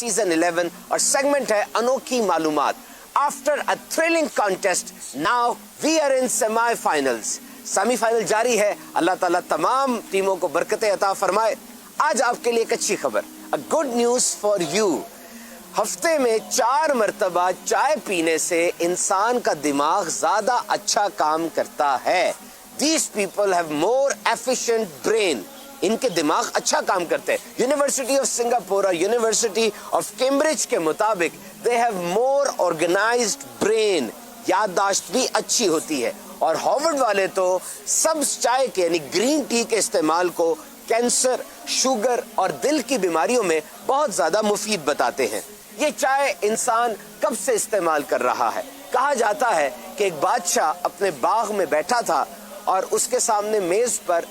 Season 11 और segment है अनोखी मालूमात। After a thrilling contest now we are in semifinals. Semifinal जारी है। अल्लाह ताला तमाम टीमों को बरकतें अता फरमाए। आज आपके लिए एक अच्छी खबर, a good news for you. हफ्ते में 4 मरतबा चाय पीने से इंसान का दिमाग ज्यादा अच्छा काम करता है। These people have more efficient brain. इनके दिमाग अच्छा काम करते हैं। यूनिवर्सिटी ऑफ सिंगापुर और यूनिवर्सिटी ऑफ कैम्ब्रिज के मुताबिक they have more organized brain. याददाश्त भी अच्छी होती है। और हार्वर्ड वाले तो सब्ज चाय के यानी ग्रीन टी के इस्तेमाल को कैंसर, शुगर और दिल की बीमारियों में बहुत ज्यादा मुफीद बताते हैं। ये चाय इंसान कब से इस्तेमाल कर रहा है? कहा जाता है कि एक बादशाह अपने बाग में बैठा था और उसके सामने मेज पर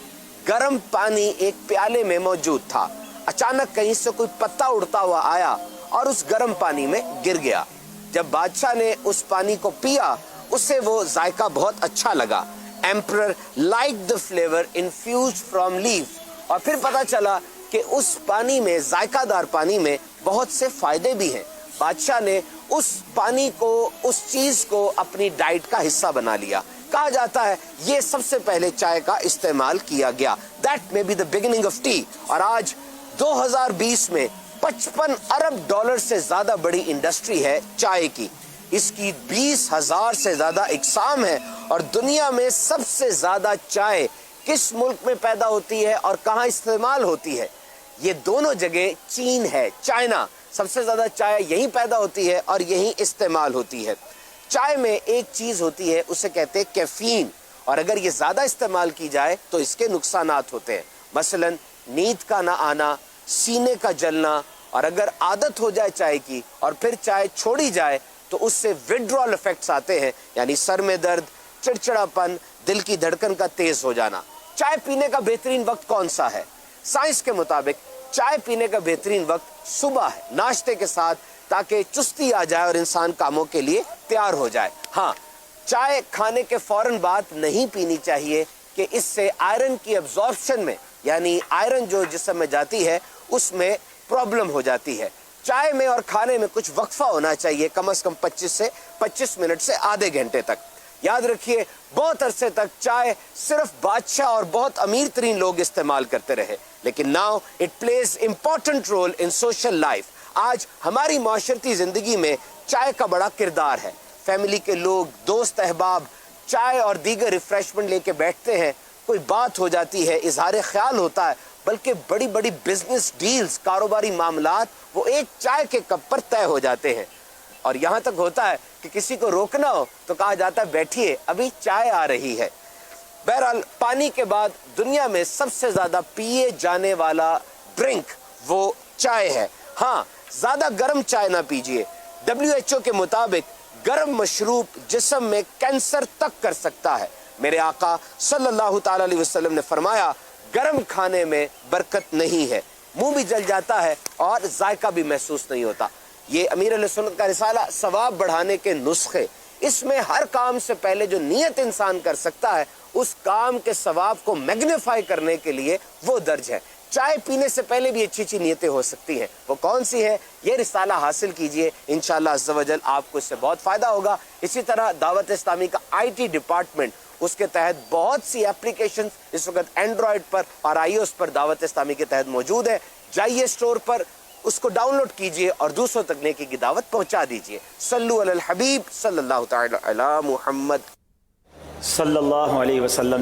गर्म पानी एक प्याले में मौजूद था। अचानक कहीं से कोई पत्ता उड़ता हुआ आया और उस गर्म पानी में गिर गया। जब बादशाह ने उस पानी को पिया, उसे वो जायका बहुत अच्छा लगा। Emperor like the flavour infused from leaf. और फिर पता चला कि उस पानी में, जायकादार पानी में बहुत से फायदे भी हैं। बादशाह ने उस पानी को, उस चीज को अपनी डाइट का हिस्सा बना लिया। कहा जाता है ये सबसे पहले चाय का इस्तेमाल किया गया। That may be the beginning of T. और आज 2020 में 55 अरब डॉलर से ज्यादा बड़ी इंडस्ट्री है चाय की। इसकी 20,000 से ज्यादा इकसाम है। और दुनिया में सबसे ज्यादा चाय किस मुल्क में पैदा होती है और कहाँ इस्तेमाल होती है? ये दोनों जगह चीन है, चाइना। सबसे ज्यादा चाय यहीं पैदा होती है और यहीं इस्तेमाल होती है। चाय में एक चीज होती है, उसे कहते हैं कैफीन। और अगर ये ज्यादा इस्तेमाल की जाए तो इसके नुकसानात होते हैं। मसलन नींद का ना आना, सीने का जलना, और अगर आदत हो जाए चाय की और फिर चाय छोड़ी जाए तो उससे विड्रॉल इफेक्ट्स आते हैं, यानी सर में दर्द, चिड़चिड़ापन, दिल की धड़कन का तेज हो जाना। चाय पीने का बेहतरीन वक्त कौन सा है? साइंस के मुताबिक चाय पीने का बेहतरीन वक्त सुबह है, नाश्ते के साथ, ताकि चुस्ती आ जाए और इंसान कामों के लिए तैयार हो जाए। हाँ, चाय खाने के फौरन बाद नहीं पीनी चाहिए कि इससे आयरन की एब्जॉर्प्शन में, यानी आयरन जो जिस्म में जाती है उसमें प्रॉब्लम हो जाती है। चाय में और खाने में कुछ वक्फा होना चाहिए, कम से कम 25 मिनट से आधे घंटे तक। याद रखिए, बहुत अरसे तक चाय सिर्फ बादशाह और बहुत अमीर तरीन लोग इस्तेमाल करते रहे, लेकिन now it plays important role in social life. आज हमारी माशरती जिंदगी में चाय का बड़ा किरदार है। फैमिली के लोग, दोस्त अहबाब चाय और दीगर रिफ्रेशमेंट लेके बैठते हैं। कोई बात हो जाती है, इजहार ख्याल होता है, बल्कि बड़ी बड़ी बिजनेस डील्स, कारोबारी मामलात वो एक चाय के कप पर तय हो जाते हैं। और यहाँ तक होता है कि किसी को रोकना हो तो कहा जाता है बैठिए, अभी चाय आ रही है। बहरहाल, पानी के बाद दुनिया में सबसे ज्यादा पिए जाने वाला ड्रिंक वो चाय है। हाँ, ज्यादा गर्म चाय ना पीजिए। WHO के मुताबिक गर्म मशरूब जिस्म में कैंसर तक कर सकता है। मेरे आका सल्लल्लाहु ताला अलैहि वसल्लम ने फरमाया, गर्म खाने में बरकत नहीं है, मुंह भी जल जाता है और जायका भी महसूस नहीं होता। ये अमीर अहले सुन्नत का रिसाला सवाब बढ़ाने के नुस्खे, इसमें हर काम से पहले जो नियत इंसान कर सकता है, उस काम के सवाब को मैग्नीफाई करने के लिए वो दर्ज है। चाय पीने से पहले भी अच्छी अच्छी नियतें हो सकती हैं। वो कौन सी है? ये रिसाला हासिल कीजिए, इंशाअल्लाह अज़्ज़ व जल आपको इससे बहुत फायदा होगा। इसी तरह दावत इस्लामी का IT डिपार्टमेंट, उसके तहत बहुत सी एप्लीकेशन इस वक्त एंड्रॉयड पर और iOS पर दावत इस्लामी के तहत मौजूद है। जाइए स्टोर पर, उसको डाउनलोड कीजिए और दूसरों तक नेकी की दावत पहुंचा दीजिए। सल्लु अलल हबीब सल्लल्लाहु तआला अला मुहम्मद सल्लल्लाहु अलैहि वसल्लम।